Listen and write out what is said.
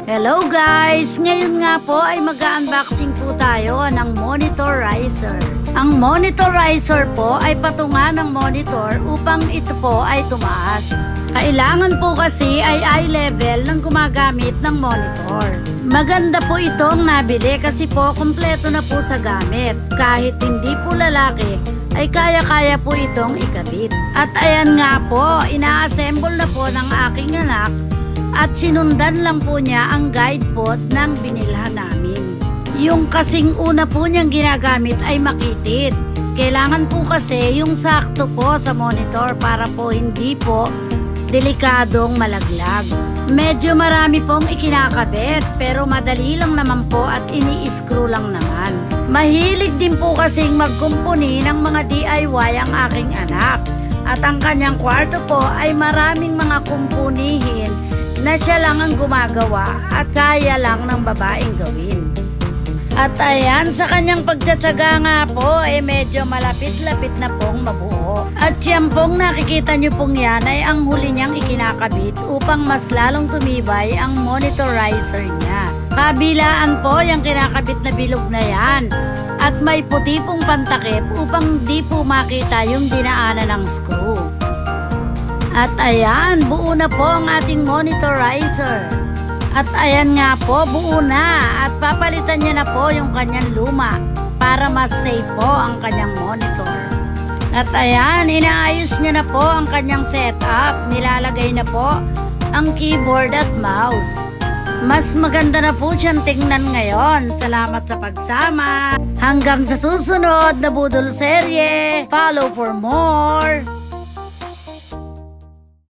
Hello guys! Ngayon nga po ay mag-unboxing po tayo ng monitorizer. Ang monitorizer po ay patungan ng monitor upang ito po ay tumaas. Kailangan po kasi ay eye level ng gumagamit ng monitor. Maganda po itong nabili kasi po kumpleto na po sa gamit. Kahit hindi po lalaki ay kaya-kaya po itong ikabit. At ayan nga po, ina-assemble na po ng aking anak at sinundan lang po niya ang guide po ng binilhan namin. Yung kasing una po niyang ginagamit ay makitid. Kailangan po kasi yung sakto po sa monitor para po hindi po delikadong malaglag. Medyo marami pong ikinakabit pero madali lang naman po at ini-screw lang naman. Mahilig din po kasing magkumpuni ng mga DIY ang aking anak. At ang kanyang kwarto po ay maraming mga kumpunihin na siya lang ang gumagawa at kaya lang ng babaeng gawin. At ayan, sa kanyang pagtsatsaga nga po, medyo malapit-lapit na pong mabuo. At yan pong nakikita nyo pong yan ay ang huli niyang ikinakabit upang mas lalong tumibay ang monitorizer niya. Kabilaan po yung kinakabit na bilog na yan. At may puti pong pantakip upang di po makita yung dinaanan ng screw. At ayan, buo na po ang ating monitorizer. At ayan nga po, buo na. At papalitan niya na po yung kanyang luma para mas safe po ang kanyang monitor. At ayan, inaayos niya na po ang kanyang setup. Nilalagay na po ang keyboard at mouse. Mas maganda na po siyang tingnan ngayon. Salamat sa pagsama. Hanggang sa susunod na Budol Serye. Follow for more.